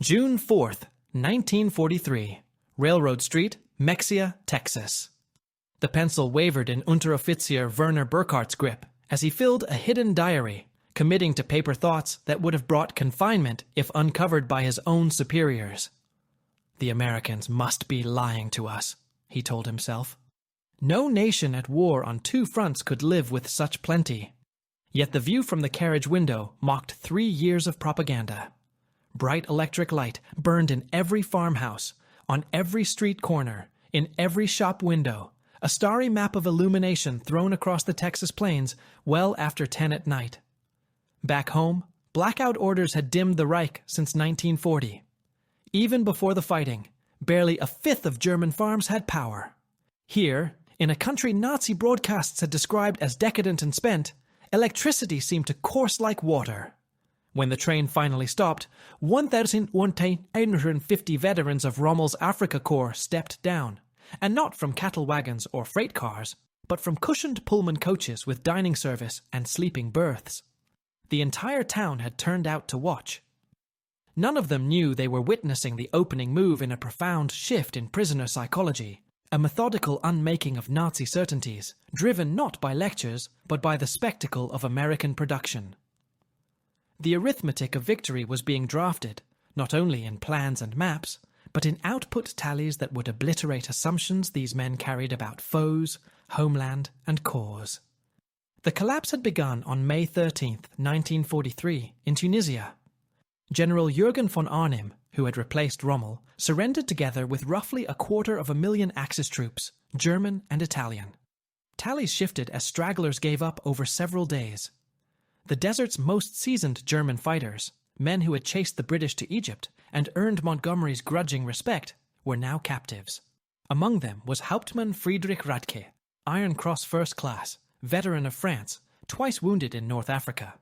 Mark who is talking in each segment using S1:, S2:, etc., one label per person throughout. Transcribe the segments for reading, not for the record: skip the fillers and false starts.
S1: June 4th, 1943. Railroad Street, Mexia, Texas. The pencil wavered in Unteroffizier Werner Burkhardt's grip as he filled a hidden diary, committing to paper thoughts that would have brought confinement if uncovered by his own superiors. The Americans must be lying to us, he told himself. No nation at war on two fronts could live with such plenty. Yet the view from the carriage window mocked 3 years of propaganda. Bright electric light burned in every farmhouse, on every street corner, in every shop window, a starry map of illumination thrown across the Texas plains well after 10 at night. Back home, blackout orders had dimmed the Reich since 1940. Even before the fighting, barely a fifth of German farms had power. Here, in a country Nazi broadcasts had described as decadent and spent, electricity seemed to course like water. When the train finally stopped, 1,150 veterans of Rommel's Afrika Korps stepped down, and not from cattle wagons or freight cars, but from cushioned Pullman coaches with dining service and sleeping berths. The entire town had turned out to watch. None of them knew they were witnessing the opening move in a profound shift in prisoner psychology, a methodical unmaking of Nazi certainties, driven not by lectures, but by the spectacle of American production. The arithmetic of victory was being drafted, not only in plans and maps, but in output tallies that would obliterate assumptions these men carried about foes, homeland, and cause. The collapse had begun on May 13, 1943, in Tunisia. General Jürgen von Arnim, who had replaced Rommel, surrendered together with roughly 250,000 Axis troops, German and Italian. Tallies shifted as stragglers gave up over several days. The desert's most seasoned German fighters, men who had chased the British to Egypt and earned Montgomery's grudging respect, were now captives. Among them was Hauptmann Friedrich Radke, Iron Cross First Class, veteran of France, twice wounded in North Africa.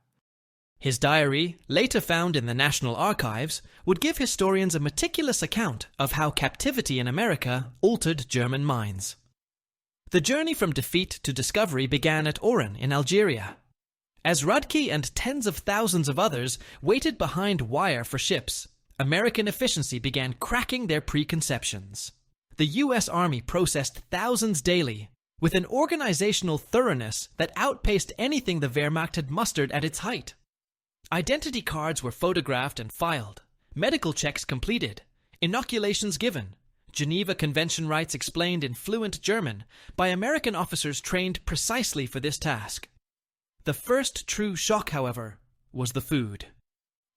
S1: His diary, later found in the National Archives, would give historians a meticulous account of how captivity in America altered German minds. The journey from defeat to discovery began at Oran in Algeria. As Radke and tens of thousands of others waited behind wire for ships, American efficiency began cracking their preconceptions. The U.S. Army processed thousands daily, with an organizational thoroughness that outpaced anything the Wehrmacht had mustered at its height. Identity cards were photographed and filed, medical checks completed, inoculations given, Geneva Convention rights explained in fluent German by American officers trained precisely for this task. The first true shock, however, was the food.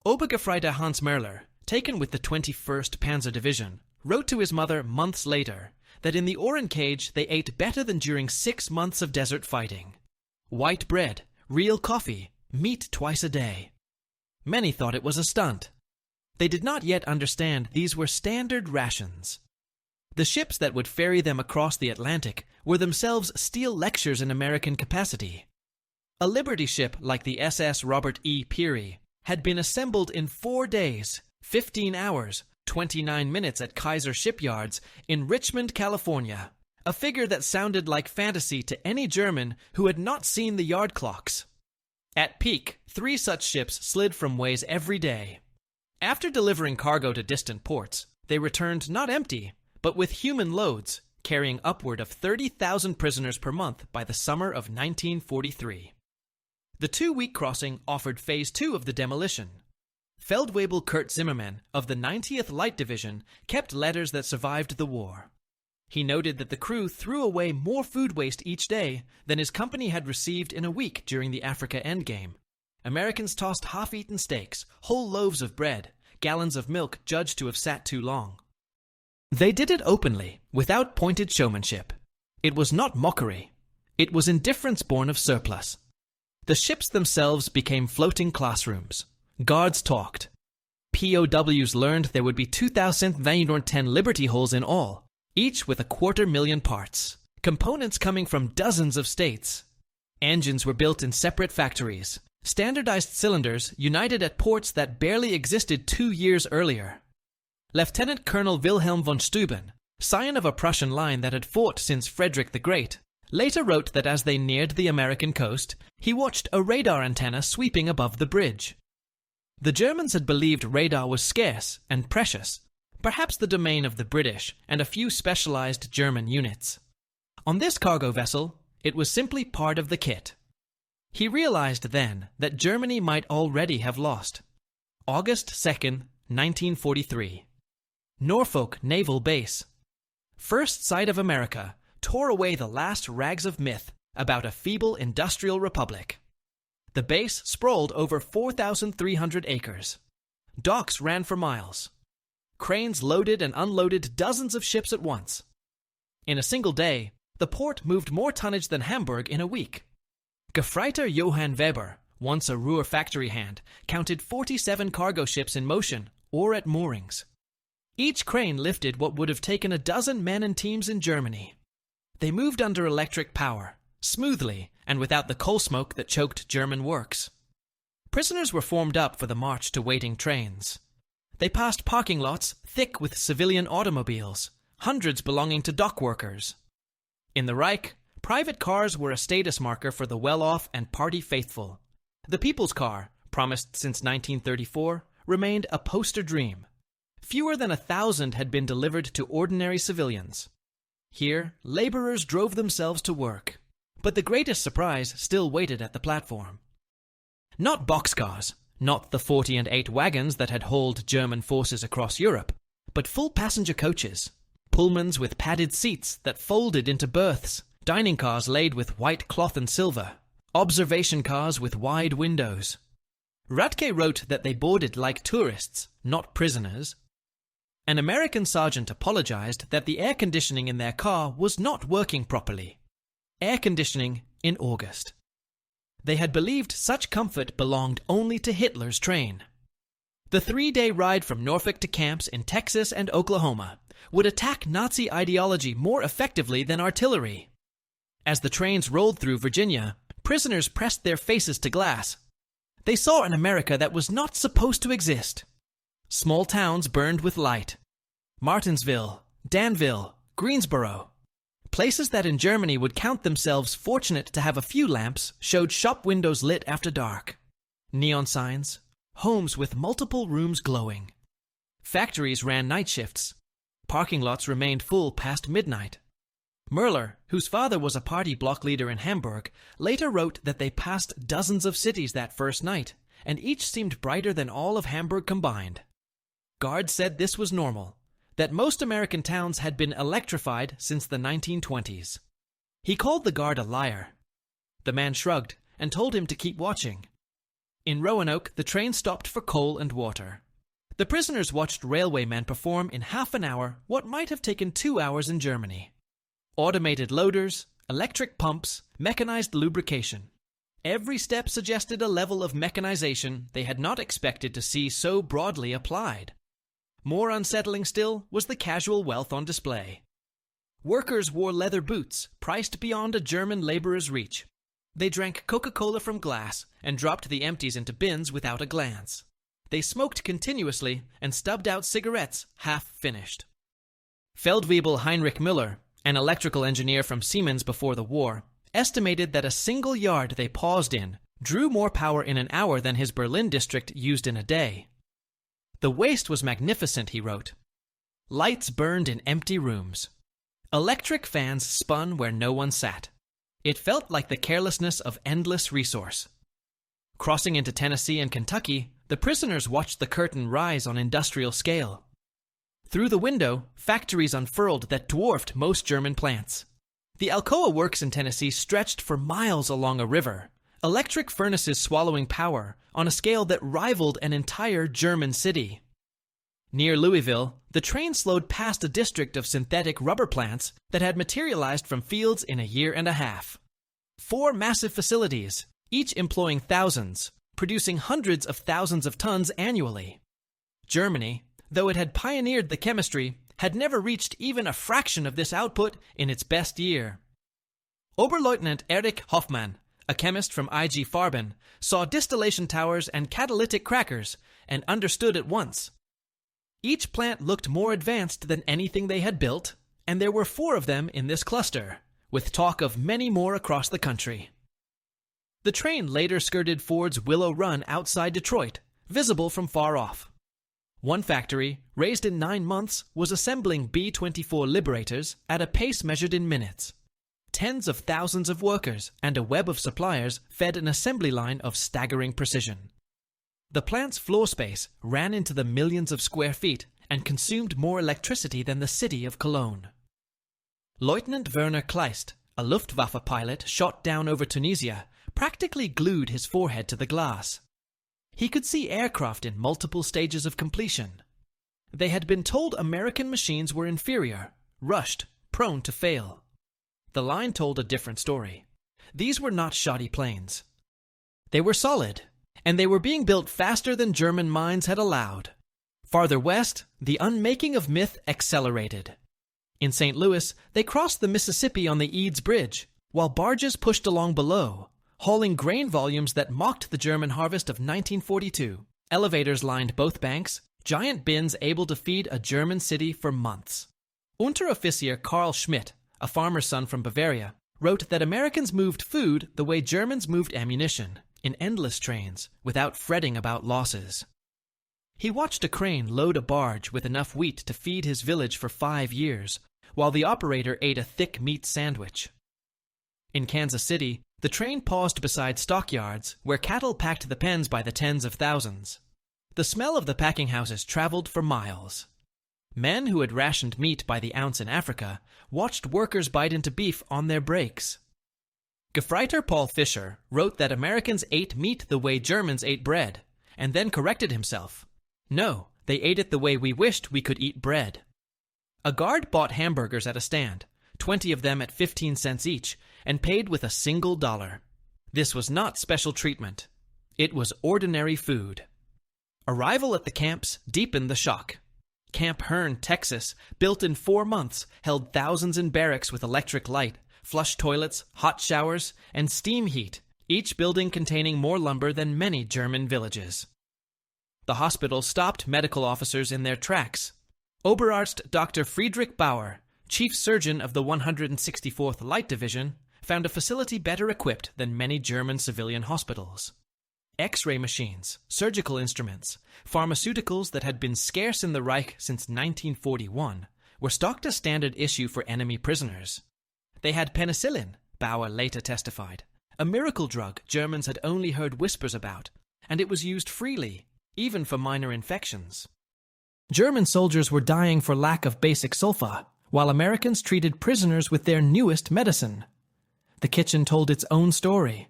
S1: Obergefreiter Hans Merler, taken with the 21st Panzer Division, wrote to his mother months later that in the Oran cage they ate better than during 6 months of desert fighting. White bread, real coffee, meat twice a day. Many thought it was a stunt. They did not yet understand these were standard rations. The ships that would ferry them across the Atlantic were themselves steel lectures in American capacity. A Liberty ship like the SS Robert E. Peary had been assembled in 4 days, 15 hours, 29 minutes at Kaiser shipyards in Richmond, California, a figure that sounded like fantasy to any German who had not seen the yard clocks. At peak, 3 such ships slid from ways every day. After delivering cargo to distant ports, they returned not empty, but with human loads, carrying upward of 30,000 prisoners per month by the summer of 1943. The 2-week crossing offered Phase 2 of the demolition. Feldwebel Kurt Zimmermann of the 90th Light Division kept letters that survived the war. He noted that the crew threw away more food waste each day than his company had received in a week during the Africa Endgame. Americans tossed half-eaten steaks, whole loaves of bread, gallons of milk judged to have sat too long. They did it openly, without pointed showmanship. It was not mockery. It was indifference born of surplus. The ships themselves became floating classrooms. Guards talked. POWs learned there would be 2,110 Liberty holes in all, each with 250,000 parts, components coming from dozens of states. Engines were built in separate factories, standardized cylinders united at ports that barely existed 2 years earlier. Lieutenant Colonel Wilhelm von Steuben, scion of a Prussian line that had fought since Frederick the Great, later wrote that as they neared the American coast, he watched a radar antenna sweeping above the bridge. The Germans had believed radar was scarce and precious, perhaps the domain of the British and a few specialized German units. On this cargo vessel, it was simply part of the kit. He realized then that Germany might already have lost. August 2nd, 1943. Norfolk Naval Base. First sight of America tore away the last rags of myth about a feeble industrial republic. The base sprawled over 4,300 acres. Docks ran for miles. Cranes loaded and unloaded dozens of ships at once. In a single day, the port moved more tonnage than Hamburg in a week. Gefreiter Johann Weber, once a Ruhr factory hand, counted 47 cargo ships in motion or at moorings. Each crane lifted what would have taken a dozen men and teams in Germany. They moved under electric power, smoothly and without the coal smoke that choked German works. Prisoners were formed up for the march to waiting trains. They passed parking lots thick with civilian automobiles, hundreds belonging to dock workers. In the Reich, private cars were a status marker for the well-off and party faithful. The people's car, promised since 1934, remained a poster dream. Fewer than 1,000 had been delivered to ordinary civilians. Here, laborers drove themselves to work. But the greatest surprise still waited at the platform. Not boxcars, not the 40 and 8 wagons that had hauled German forces across Europe, but full passenger coaches, pullmans with padded seats that folded into berths, dining cars laid with white cloth and silver, observation cars with wide windows. Radke wrote that they boarded like tourists, not prisoners. An American sergeant apologized that the air conditioning in their car was not working properly. Air conditioning in August. They had believed such comfort belonged only to Hitler's train. The 3-day ride from Norfolk to camps in Texas and Oklahoma would attack Nazi ideology more effectively than artillery. As the trains rolled through Virginia, prisoners pressed their faces to glass. They saw an America that was not supposed to exist. Small towns burned with light. Martinsville, Danville, Greensboro. Places that in Germany would count themselves fortunate to have a few lamps showed shop windows lit after dark. Neon signs, homes with multiple rooms glowing. Factories ran night shifts. Parking lots remained full past midnight. Merler, whose father was a party block leader in Hamburg, later wrote that they passed dozens of cities that first night, and each seemed brighter than all of Hamburg combined. Guards said this was normal, that most American towns had been electrified since the 1920s. He called the guard a liar. The man shrugged and told him to keep watching. In Roanoke, the train stopped for coal and water. The prisoners watched railwaymen perform in half an hour what might have taken 2 hours in Germany. Automated loaders, electric pumps, mechanized lubrication. Every step suggested a level of mechanization they had not expected to see so broadly applied. More unsettling still was the casual wealth on display. Workers wore leather boots, priced beyond a German laborer's reach. They drank Coca-Cola from glass and dropped the empties into bins without a glance. They smoked continuously and stubbed out cigarettes half-finished. Feldwebel Heinrich Müller, an electrical engineer from Siemens before the war, estimated that a single yard they paused in drew more power in an hour than his Berlin district used in a day. The waste was magnificent, he wrote. Lights burned in empty rooms. Electric fans spun where no one sat. It felt like the carelessness of endless resource. Crossing into Tennessee and Kentucky, the prisoners watched the curtain rise on industrial scale. Through the window, factories unfurled that dwarfed most German plants. The Alcoa works in Tennessee stretched for miles along a river, electric furnaces swallowing power on a scale that rivaled an entire German city. Near Louisville, the train slowed past a district of synthetic rubber plants that had materialized from fields in a year and a half. 4 massive facilities, each employing thousands, producing hundreds of thousands of tons annually. Germany, though it had pioneered the chemistry, had never reached even a fraction of this output in its best year. Oberleutnant Erich Hoffmann, a chemist from IG Farben, saw distillation towers and catalytic crackers and understood at once. Each plant looked more advanced than anything they had built, and there were 4 of them in this cluster, with talk of many more across the country. The train later skirted Ford's Willow Run outside Detroit, visible from far off. One factory, raised in 9 months, was assembling B-24 Liberators at a pace measured in minutes. Tens of thousands of workers and a web of suppliers fed an assembly line of staggering precision. The plant's floor space ran into the millions of square feet and consumed more electricity than the city of Cologne. Lieutenant Werner Kleist, a Luftwaffe pilot shot down over Tunisia, practically glued his forehead to the glass. He could see aircraft in multiple stages of completion. They had been told American machines were inferior, rushed, prone to fail. The line told a different story. These were not shoddy planes. They were solid, and they were being built faster than German minds had allowed. Farther west, the unmaking of myth accelerated. In St. Louis, they crossed the Mississippi on the Eads Bridge, while barges pushed along below, hauling grain volumes that mocked the German harvest of 1942. Elevators lined both banks, giant bins able to feed a German city for months. Unteroffizier Karl Schmidt, a farmer's son from Bavaria, wrote that Americans moved food the way Germans moved ammunition, in endless trains, without fretting about losses. He watched a crane load a barge with enough wheat to feed his village for 5 years, while the operator ate a thick meat sandwich. In Kansas City, the train paused beside stockyards where cattle packed the pens by the tens of thousands. The smell of the packing houses traveled for miles. Men who had rationed meat by the ounce in Africa watched workers bite into beef on their breaks. Gefreiter Paul Fischer wrote that Americans ate meat the way Germans ate bread, and then corrected himself. No, they ate it the way we wished we could eat bread. A guard bought hamburgers at a stand, 20 of them at 15 cents each, and paid with a single $1. This was not special treatment. It was ordinary food. Arrival at the camps deepened the shock. Camp Hearn, Texas, built in 4 months, held thousands in barracks with electric light, flush toilets, hot showers, and steam heat, each building containing more lumber than many German villages. The hospital stopped medical officers in their tracks. Oberarzt Dr. Friedrich Bauer, chief surgeon of the 164th Light Division, found a facility better equipped than many German civilian hospitals. X-ray machines, surgical instruments, pharmaceuticals that had been scarce in the Reich since 1941 were stocked as standard issue for enemy prisoners. They had penicillin, Bauer later testified, a miracle drug Germans had only heard whispers about, and it was used freely, even for minor infections. German soldiers were dying for lack of basic sulfa, while Americans treated prisoners with their newest medicine. The kitchen told its own story.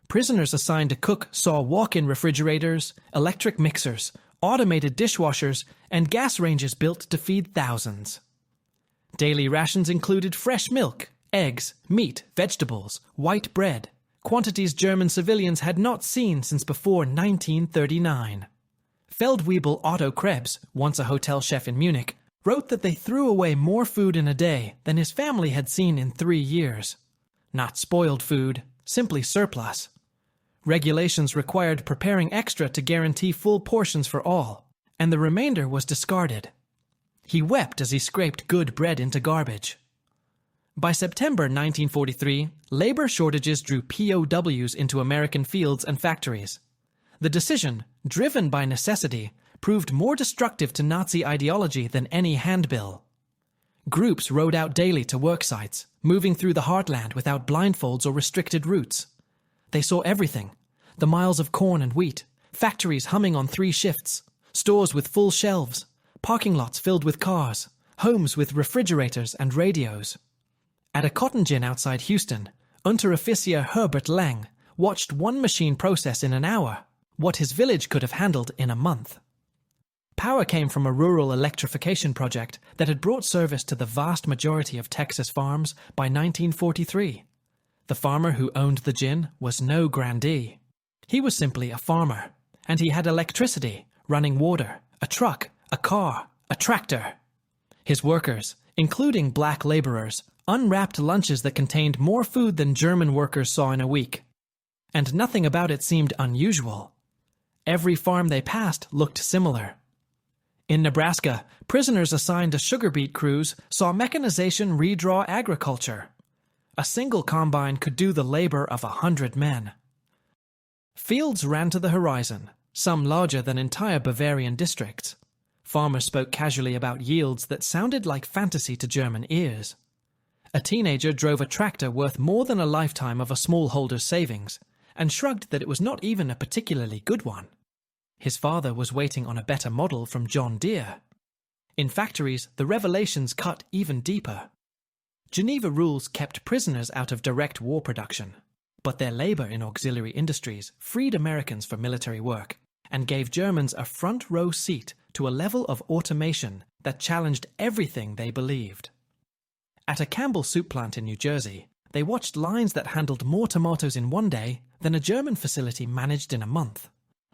S1: Prisoners assigned to cook saw walk-in refrigerators, electric mixers, automated dishwashers, and gas ranges built to feed thousands. Daily rations included fresh milk, eggs, meat, vegetables, white bread, quantities German civilians had not seen since before 1939. Feldwebel Otto Krebs, once a hotel chef in Munich, wrote that they threw away more food in a day than his family had seen in 3 years. Not spoiled food, simply surplus. Regulations required preparing extra to guarantee full portions for all, and the remainder was discarded. He wept as he scraped good bread into garbage. By September 1943, labor shortages drew POWs into American fields and factories. The decision, driven by necessity, proved more destructive to Nazi ideology than any handbill. Groups rode out daily to work sites, moving through the heartland without blindfolds or restricted routes. They saw everything: the miles of corn and wheat, factories humming on 3 shifts, stores with full shelves, parking lots filled with cars, homes with refrigerators and radios. At a cotton gin outside Houston, Unteroffizier Herbert Lang watched one machine process in an hour what his village could have handled in a month. Power came from a rural electrification project that had brought service to the vast majority of Texas farms by 1943. The farmer who owned the gin was no grandee. He was simply a farmer, and he had electricity, running water, a truck, a car, a tractor. His workers, including black laborers, unwrapped lunches that contained more food than German workers saw in a week. And nothing about it seemed unusual. Every farm they passed looked similar. In Nebraska, prisoners assigned to sugar beet crews saw mechanization redraw agriculture. A single combine could do the labor of 100 men. Fields ran to the horizon, some larger than entire Bavarian districts. Farmers spoke casually about yields that sounded like fantasy to German ears. A teenager drove a tractor worth more than a lifetime of a smallholder's savings, and shrugged that it was not even a particularly good one. His father was waiting on a better model from John Deere. In factories, the revelations cut even deeper. Geneva rules kept prisoners out of direct war production, but their labor in auxiliary industries freed Americans for military work and gave Germans a front-row seat to a level of automation that challenged everything they believed. At a Campbell soup plant in New Jersey, they watched lines that handled more tomatoes in one day than a German facility managed in a month.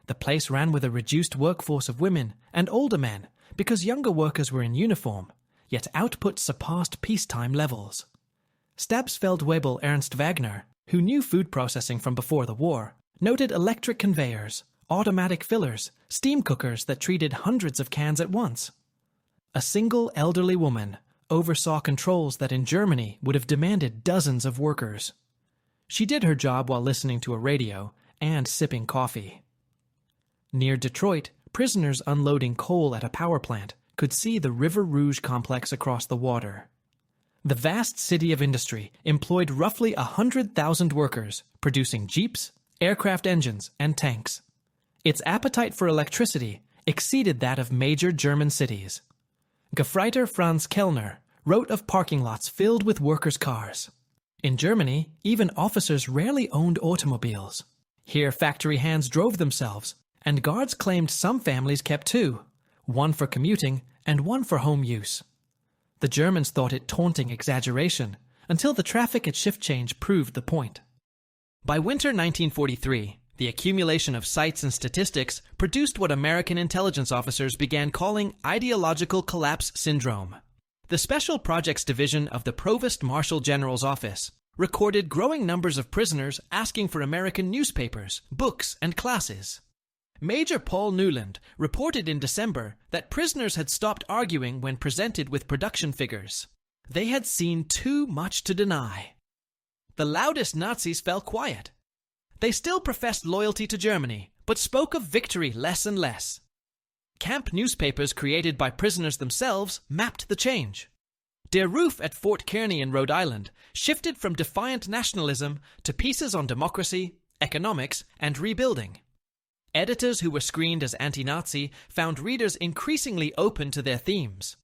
S1: The place ran with a reduced workforce of women and older men because younger workers were in uniform, yet output surpassed peacetime levels. Stabsfeldwebel Ernst Wagner, who knew food processing from before the war, noted electric conveyors, automatic fillers, steam cookers that treated hundreds of cans at once. A single elderly woman oversaw controls that in Germany would have demanded dozens of workers. She did her job while listening to a radio and sipping coffee. Near Detroit, prisoners unloading coal at a power plant could see the River Rouge complex across the water. The vast city of industry employed roughly 100,000 workers, producing jeeps, aircraft engines, and tanks. Its appetite for electricity exceeded that of major German cities. Gefreiter Franz Kellner wrote of parking lots filled with workers' cars. In Germany, even officers rarely owned automobiles. Here, factory hands drove themselves, and guards claimed some families kept two, one for commuting and one for home use. The Germans thought it taunting exaggeration, until the traffic at shift change proved the point. By winter 1943, the accumulation of sites and statistics produced what American intelligence officers began calling ideological collapse syndrome. The Special Projects Division of the Provost Marshal General's Office recorded growing numbers of prisoners asking for American newspapers, books, and classes. Major Paul Newland reported in December that prisoners had stopped arguing when presented with production figures. They had seen too much to deny. The loudest Nazis fell quiet. They still professed loyalty to Germany, but spoke of victory less and less. Camp newspapers created by prisoners themselves mapped the change. Der Ruf at Fort Kearny in Rhode Island shifted from defiant nationalism to pieces on democracy, economics, and rebuilding. Editors who were screened as anti-Nazi found readers increasingly open to their themes.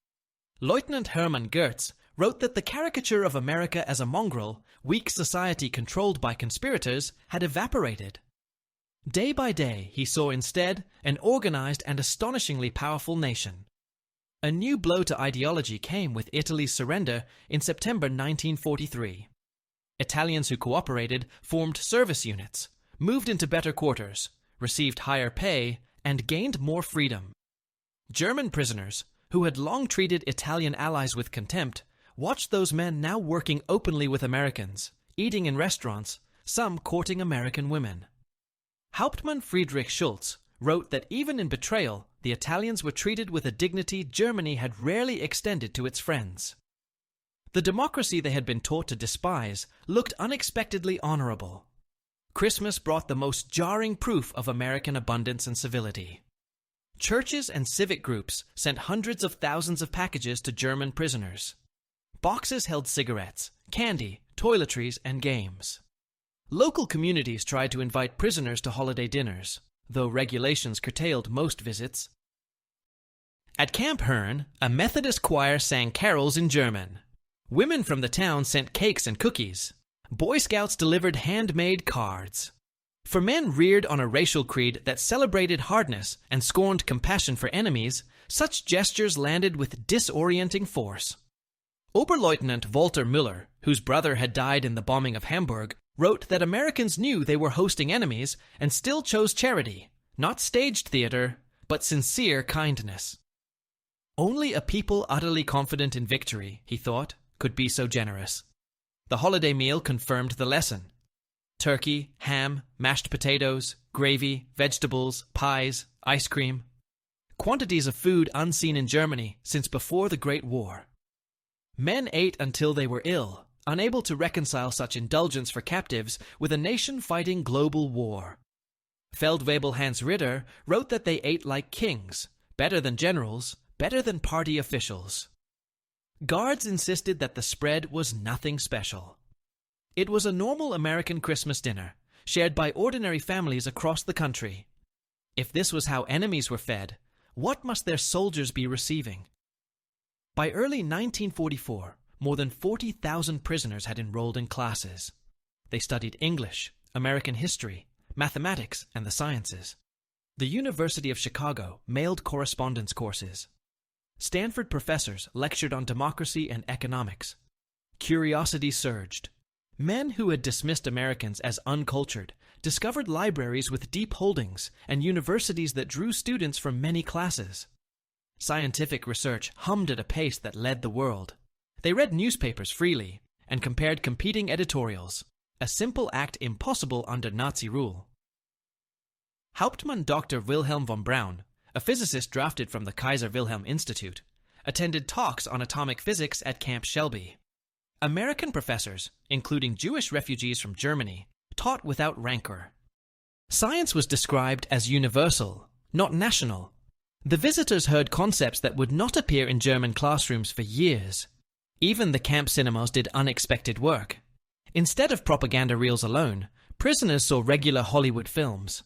S1: Lieutenant Hermann Goertz wrote that the caricature of America as a mongrel, weak society controlled by conspirators, had evaporated. Day by day, he saw instead an organized and astonishingly powerful nation. A new blow to ideology came with Italy's surrender in September 1943. Italians who cooperated formed service units, moved into better quarters, received higher pay, and gained more freedom. German prisoners, who had long treated Italian allies with contempt, watched those men now working openly with Americans, eating in restaurants, some courting American women. Hauptmann Friedrich Schultz wrote that even in betrayal, the Italians were treated with a dignity Germany had rarely extended to its friends. The democracy they had been taught to despise looked unexpectedly honorable. Christmas brought the most jarring proof of American abundance and civility. Churches and civic groups sent hundreds of thousands of packages to German prisoners. Boxes held cigarettes, candy, toiletries, and games. Local communities tried to invite prisoners to holiday dinners, though regulations curtailed most visits. At Camp Hearn, a Methodist choir sang carols in German. Women from the town sent cakes and cookies. Boy Scouts delivered handmade cards. For men reared on a racial creed that celebrated hardness and scorned compassion for enemies, such gestures landed with disorienting force. Oberleutnant Walter Müller, whose brother had died in the bombing of Hamburg, wrote that Americans knew they were hosting enemies and still chose charity, not staged theater, but sincere kindness. Only a people utterly confident in victory, he thought, could be so generous. The holiday meal confirmed the lesson. Turkey, ham, mashed potatoes, gravy, vegetables, pies, ice cream. Quantities of food unseen in Germany since before the Great War. Men ate until they were ill, unable to reconcile such indulgence for captives with a nation fighting global war. Feldwebel Hans Ritter wrote that they ate like kings, better than generals, better than party officials. Guards insisted that the spread was nothing special. It was a normal American Christmas dinner, shared by ordinary families across the country. If this was how enemies were fed, what must their soldiers be receiving? By early 1944, more than 40,000 prisoners had enrolled in classes. They studied English, American history, mathematics, and the sciences. The University of Chicago mailed correspondence courses. Stanford professors lectured on democracy and economics. Curiosity surged. Men who had dismissed Americans as uncultured discovered libraries with deep holdings and universities that drew students from many classes. Scientific research hummed at a pace that led the world. They read newspapers freely and compared competing editorials, a simple act impossible under Nazi rule. Hauptmann Dr. Wilhelm von Braun, a physicist drafted from the Kaiser Wilhelm Institute, attended talks on atomic physics at Camp Shelby. American professors, including Jewish refugees from Germany, taught without rancor. Science was described as universal, not national. The visitors heard concepts that would not appear in German classrooms for years. Even the camp cinemas did unexpected work. Instead of propaganda reels alone, prisoners saw regular Hollywood films.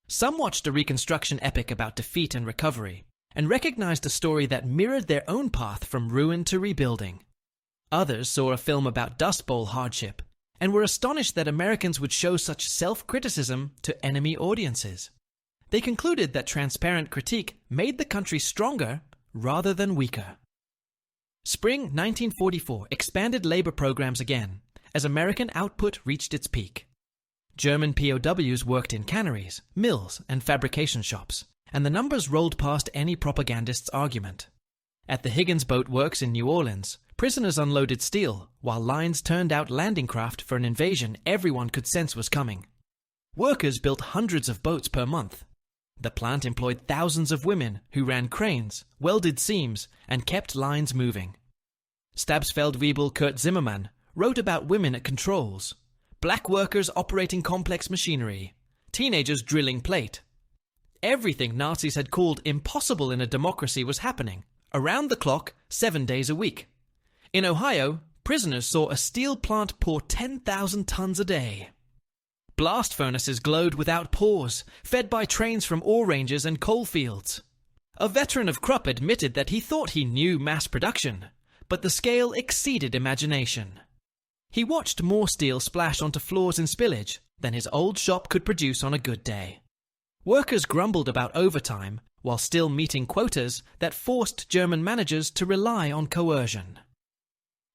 S1: Some watched a reconstruction epic about defeat and recovery, and recognized a story that mirrored their own path from ruin to rebuilding. Others saw a film about Dust Bowl hardship, and were astonished that Americans would show such self-criticism to enemy audiences. They concluded that transparent critique made the country stronger rather than weaker. Spring 1944 expanded labor programs again, as American output reached its peak. German POWs worked in canneries, mills, and fabrication shops, and the numbers rolled past any propagandist's argument. At the Higgins Boat Works in New Orleans, prisoners unloaded steel, while lines turned out landing craft for an invasion everyone could sense was coming. Workers built hundreds of boats per month. The plant employed thousands of women who ran cranes, welded seams, and kept lines moving. Stabsfeldwebel Kurt Zimmermann wrote about women at controls, black workers operating complex machinery, teenagers drilling plate. Everything Nazis had called impossible in a democracy was happening, around the clock, 7 days a week. In Ohio, prisoners saw a steel plant pour 10,000 tons a day. Blast furnaces glowed without pause, fed by trains from ore ranges and coal fields. A veteran of Krupp admitted that he thought he knew mass production, but the scale exceeded imagination. He watched more steel splash onto floors in spillage than his old shop could produce on a good day. Workers grumbled about overtime while still meeting quotas that forced German managers to rely on coercion.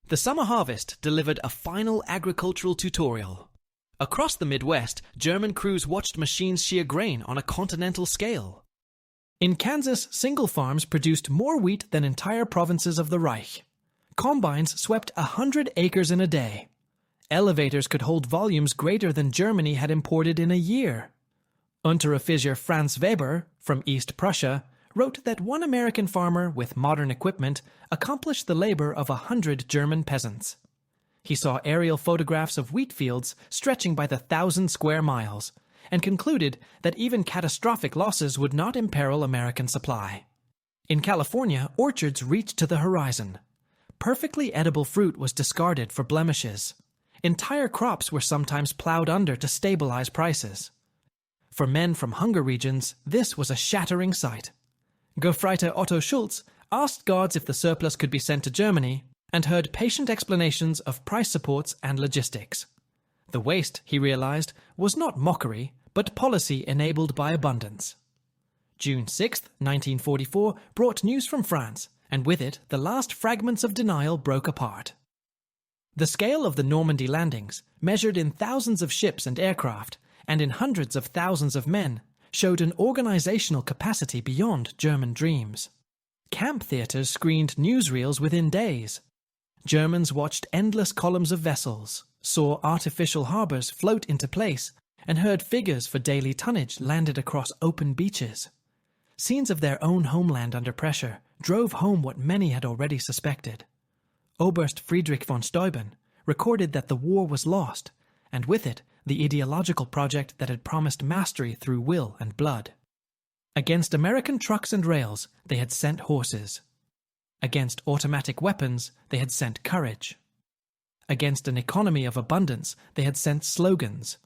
S1: The summer harvest delivered a final agricultural tutorial. Across the Midwest, German crews watched machines shear grain on a continental scale. In Kansas, single farms produced more wheat than entire provinces of the Reich. Combines swept 100 acres in a day. Elevators could hold volumes greater than Germany had imported in a year. Unteroffizier Franz Weber, from East Prussia, wrote that one American farmer with modern equipment accomplished the labor of 100 German peasants. He saw aerial photographs of wheat fields stretching by the 1,000 square miles, and concluded that even catastrophic losses would not imperil American supply. In California, orchards reached to the horizon. Perfectly edible fruit was discarded for blemishes. Entire crops were sometimes plowed under to stabilize prices. For men from hunger regions, this was a shattering sight. Gefreiter Otto Schulz asked guards if the surplus could be sent to Germany, and heard patient explanations of price supports and logistics. The waste, he realized, was not mockery, but policy enabled by abundance. June 6, 1944, brought news from France, and with it the last fragments of denial broke apart. The scale of the Normandy landings, measured in thousands of ships and aircraft, and in hundreds of thousands of men, showed an organizational capacity beyond German dreams. Camp theaters screened newsreels within days. Germans watched endless columns of vessels, saw artificial harbors float into place, and heard figures for daily tonnage landed across open beaches. Scenes of their own homeland under pressure drove home what many had already suspected. Oberst Friedrich von Steuben recorded that the war was lost, and with it, the ideological project that had promised mastery through will and blood. Against American trucks and rails, they had sent horses. Against automatic weapons, they had sent courage. Against an economy of abundance, they had sent slogans.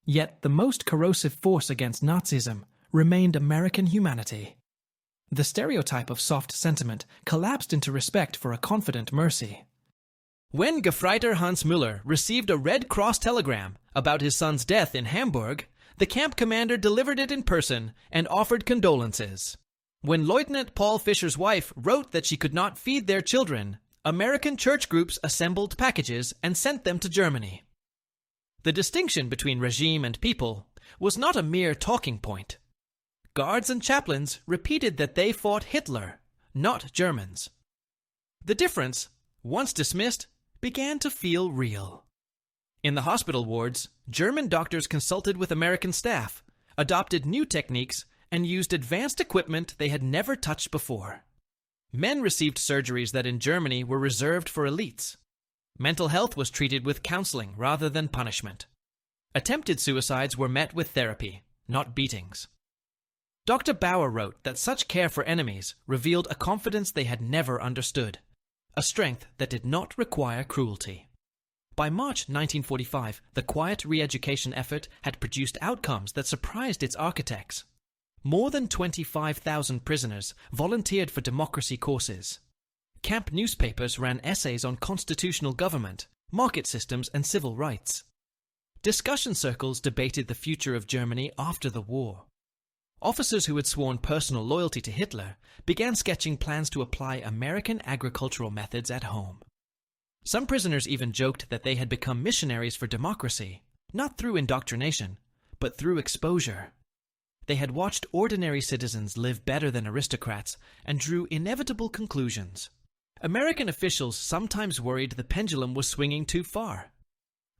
S1: Yet the most corrosive force against Nazism remained American humanity. The stereotype of soft sentiment collapsed into respect for a confident mercy. When Gefreiter Hans Müller received a Red Cross telegram about his son's death in Hamburg, the camp commander delivered it in person and offered condolences. When Lieutenant Paul Fischer's wife wrote that she could not feed their children, American church groups assembled packages and sent them to Germany. The distinction between regime and people was not a mere talking point. Guards and chaplains repeated that they fought Hitler, not Germans. The difference, once dismissed, began to feel real. In the hospital wards, German doctors consulted with American staff, adopted new techniques, and used advanced equipment they had never touched before. Men received surgeries that in Germany were reserved for elites. Mental health was treated with counseling rather than punishment. Attempted suicides were met with therapy, not beatings. Dr. Bauer wrote that such care for enemies revealed a confidence they had never understood, a strength that did not require cruelty. By March 1945, the quiet re-education effort had produced outcomes that surprised its architects. More than 25,000 prisoners volunteered for democracy courses. Camp newspapers ran essays on constitutional government, market systems, and civil rights. Discussion circles debated the future of Germany after the war. Officers who had sworn personal loyalty to Hitler began sketching plans to apply American agricultural methods at home. Some prisoners even joked that they had become missionaries for democracy, not through indoctrination, but through exposure. They had watched ordinary citizens live better than aristocrats and drew inevitable conclusions. American officials sometimes worried the pendulum was swinging too far.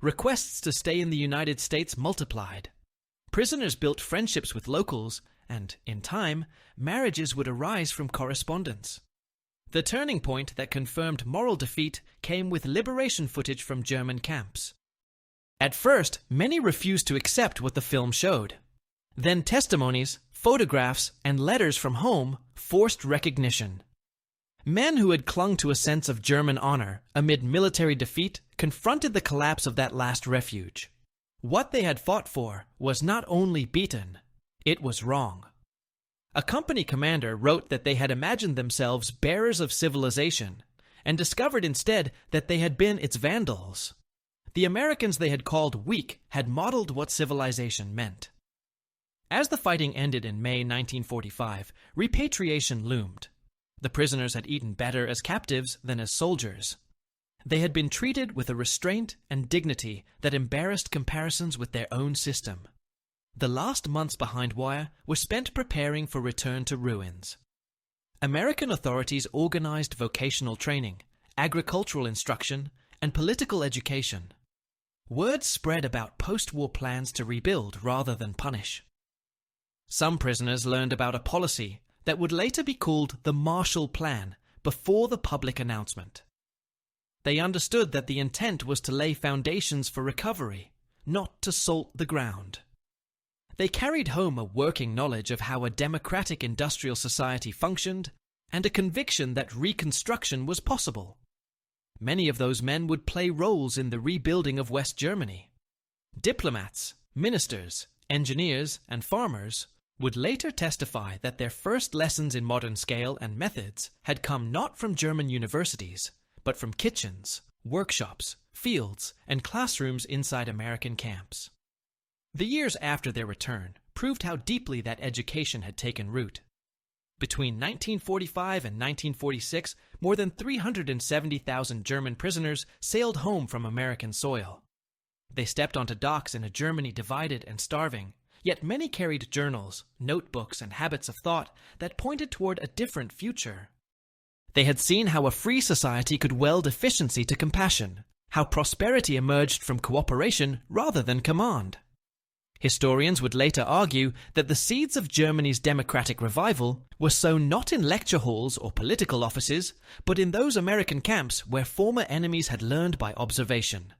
S1: Requests to stay in the United States multiplied. Prisoners built friendships with locals, and, in time, marriages would arise from correspondence. The turning point that confirmed moral defeat came with liberation footage from German camps. At first, many refused to accept what the film showed. Then testimonies, photographs, and letters from home forced recognition. Men who had clung to a sense of German honor amid military defeat confronted the collapse of that last refuge. What they had fought for was not only beaten, it was wrong. A company commander wrote that they had imagined themselves bearers of civilization and discovered instead that they had been its vandals. The Americans they had called weak had modeled what civilization meant. As the fighting ended in May 1945, repatriation loomed. The prisoners had eaten better as captives than as soldiers. They had been treated with a restraint and dignity that embarrassed comparisons with their own system. The last months behind wire were spent preparing for return to ruins. American authorities organized vocational training, agricultural instruction, and political education. Word spread about post-war plans to rebuild rather than punish. Some prisoners learned about a policy that would later be called the Marshall Plan before the public announcement. They understood that the intent was to lay foundations for recovery, not to salt the ground. They carried home a working knowledge of how a democratic industrial society functioned and a conviction that reconstruction was possible. Many of those men would play roles in the rebuilding of West Germany. Diplomats, ministers, engineers, and farmers would later testify that their first lessons in modern scale and methods had come not from German universities, but from kitchens, workshops, fields, and classrooms inside American camps. The years after their return proved how deeply that education had taken root. Between 1945 and 1946, more than 370,000 German prisoners sailed home from American soil. They stepped onto docks in a Germany divided and starving, yet many carried journals, notebooks, and habits of thought that pointed toward a different future. They had seen how a free society could weld efficiency to compassion, how prosperity emerged from cooperation rather than command. Historians would later argue that the seeds of Germany's democratic revival were sown not in lecture halls or political offices, but in those American camps where former enemies had learned by observation.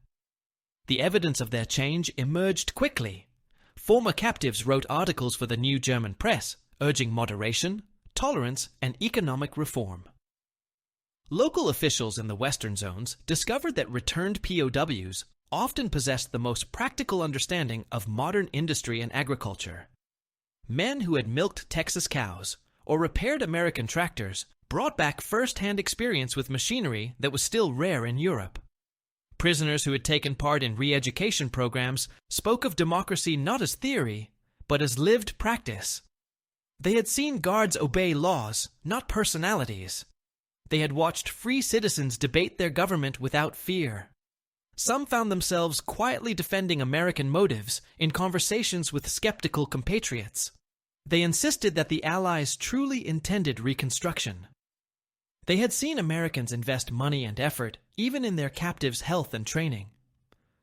S1: The evidence of their change emerged quickly. Former captives wrote articles for the new German press, urging moderation, tolerance, and economic reform. Local officials in the Western zones discovered that returned POWs often possessed the most practical understanding of modern industry and agriculture. Men who had milked Texas cows or repaired American tractors brought back first-hand experience with machinery that was still rare in Europe. Prisoners who had taken part in re-education programs spoke of democracy not as theory, but as lived practice. They had seen guards obey laws, not personalities. They had watched free citizens debate their government without fear. Some found themselves quietly defending American motives in conversations with skeptical compatriots. They insisted that the Allies truly intended reconstruction. They had seen Americans invest money and effort even in their captives' health and training.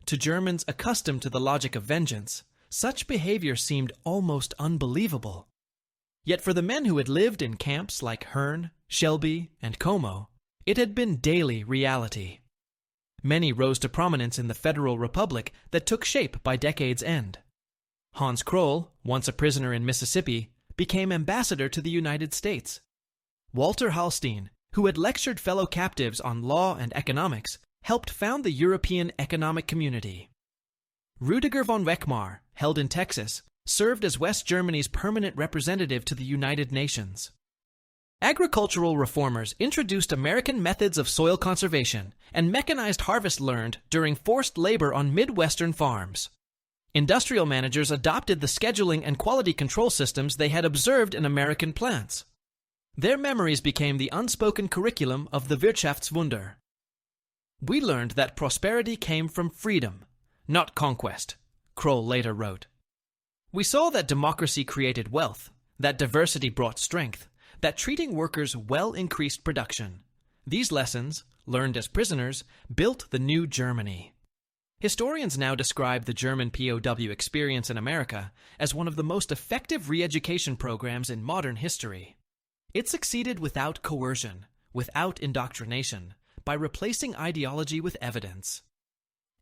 S1: To Germans accustomed to the logic of vengeance, such behavior seemed almost unbelievable. Yet for the men who had lived in camps like Herne, Shelby, and Como, it had been daily reality. Many rose to prominence in the Federal Republic that took shape by decade's end. Hans Kroll, once a prisoner in Mississippi, became ambassador to the United States. Walter Hallstein, who had lectured fellow captives on law and economics, helped found the European Economic Community. Rudiger von Weckmar, held in Texas, served as West Germany's permanent representative to the United Nations. Agricultural reformers introduced American methods of soil conservation and mechanized harvest learned during forced labor on Midwestern farms. Industrial managers adopted the scheduling and quality control systems they had observed in American plants. Their memories became the unspoken curriculum of the Wirtschaftswunder. We learned that prosperity came from freedom, not conquest, Kroll later wrote. We saw that democracy created wealth, that diversity brought strength, that treating workers well increased production. These lessons, learned as prisoners, built the new Germany. Historians now describe the German POW experience in America as one of the most effective re-education programs in modern history. It succeeded without coercion, without indoctrination, by replacing ideology with evidence.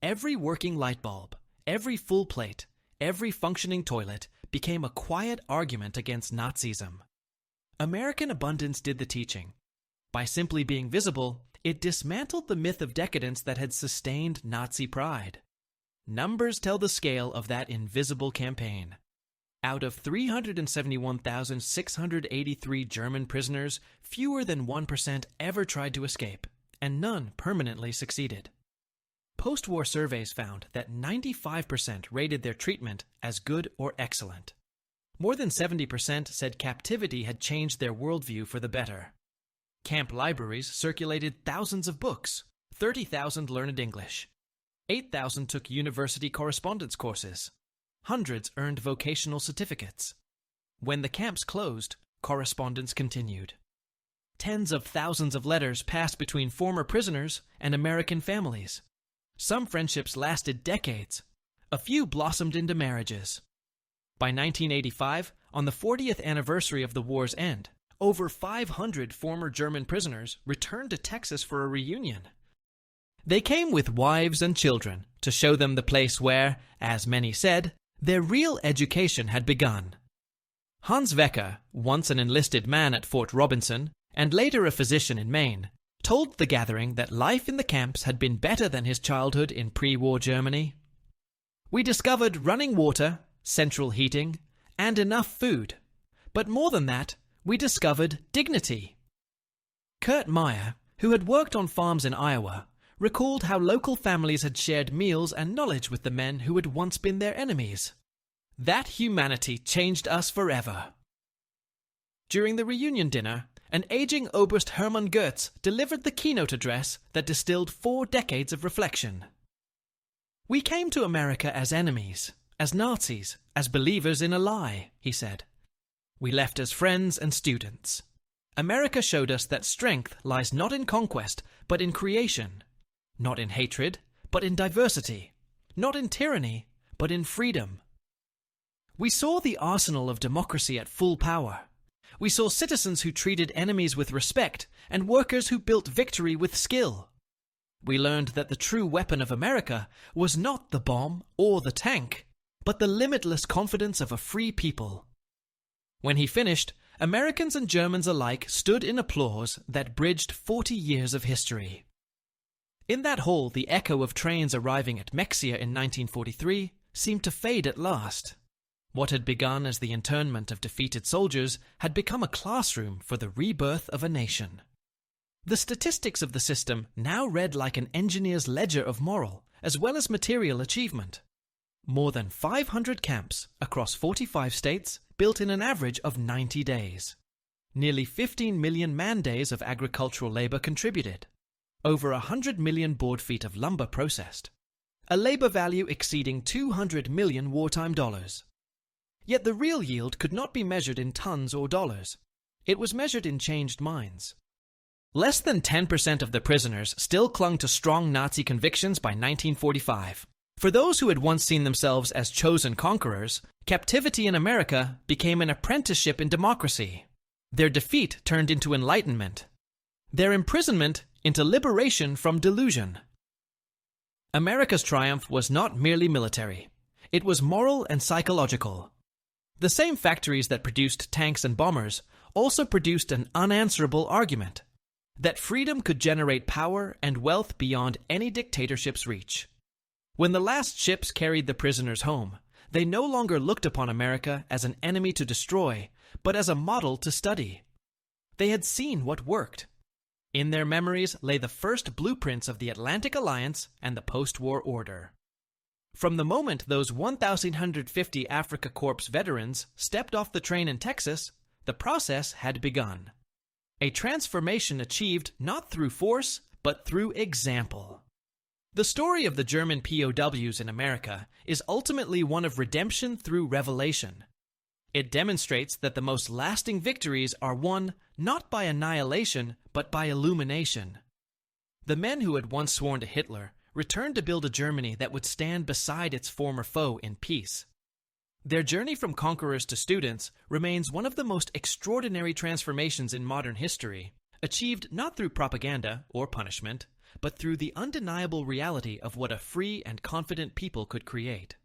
S1: Every working light bulb, every full plate, every functioning toilet became a quiet argument against Nazism. American abundance did the teaching. By simply being visible, it dismantled the myth of decadence that had sustained Nazi pride. Numbers tell the scale of that invisible campaign. Out of 371,683 German prisoners, fewer than 1% ever tried to escape, and none permanently succeeded. Post-war surveys found that 95% rated their treatment as good or excellent. More than 70% said captivity had changed their worldview for the better. Camp libraries circulated thousands of books, 30,000 learned English. 8,000 took university correspondence courses. Hundreds earned vocational certificates. When the camps closed, correspondence continued. Tens of thousands of letters passed between former prisoners and American families. Some friendships lasted decades. A few blossomed into marriages. By 1985, on the 40th anniversary of the war's end, over 500 former German prisoners returned to Texas for a reunion. They came with wives and children to show them the place where, as many said, their real education had begun. Hans Wecker, once an enlisted man at Fort Robinson and later a physician in Maine, told the gathering that life in the camps had been better than his childhood in pre-war Germany. We discovered running water, central heating, and enough food. But more than that, we discovered dignity. Kurt Meyer, who had worked on farms in Iowa, recalled how local families had shared meals and knowledge with the men who had once been their enemies. That humanity changed us forever. During the reunion dinner, an aging Oberst Hermann Goetz delivered the keynote address that distilled 4 decades of reflection. We came to America as enemies, as Nazis, as believers in a lie, he said. We left as friends and students. America showed us that strength lies not in conquest, but in creation. Not in hatred, but in diversity. Not in tyranny, but in freedom. We saw the arsenal of democracy at full power. We saw citizens who treated enemies with respect and workers who built victory with skill. we learned that the true weapon of America was not the bomb or the tank, but the limitless confidence of a free people. When he finished, Americans and Germans alike stood in applause that bridged 40 years of history. In that hall, the echo of trains arriving at Mexia in 1943 seemed to fade at last. What had begun as the internment of defeated soldiers had become a classroom for the rebirth of a nation. The statistics of the system now read like an engineer's ledger of moral as well as material achievement. More than 500 camps across 45 states built in an average of 90 days. Nearly 15 million man-days of agricultural labor contributed. Over 100 million board feet of lumber processed. A labor value exceeding 200 million wartime dollars. Yet the real yield could not be measured in tons or dollars. It was measured in changed minds. Less than 10% of the prisoners still clung to strong Nazi convictions by 1945. For those who had once seen themselves as chosen conquerors, captivity in America became an apprenticeship in democracy. Their defeat turned into enlightenment. Their imprisonment into liberation from delusion. America's triumph was not merely military. It was moral and psychological. The same factories that produced tanks and bombers also produced an unanswerable argument that freedom could generate power and wealth beyond any dictatorship's reach. When the last ships carried the prisoners home, they no longer looked upon America as an enemy to destroy, but as a model to study. They had seen what worked. In their memories lay the first blueprints of the Atlantic Alliance and the postwar order. From the moment those 1,150 Afrika Korps veterans stepped off the train in Texas, the process had begun. A transformation achieved not through force, but through example. The story of the German POWs in America is ultimately one of redemption through revelation. It demonstrates that the most lasting victories are won not by annihilation, but by illumination. The men who had once sworn to Hitler returned to build a Germany that would stand beside its former foe in peace. Their journey from conquerors to students remains one of the most extraordinary transformations in modern history, achieved not through propaganda or punishment, but through the undeniable reality of what a free and confident people could create.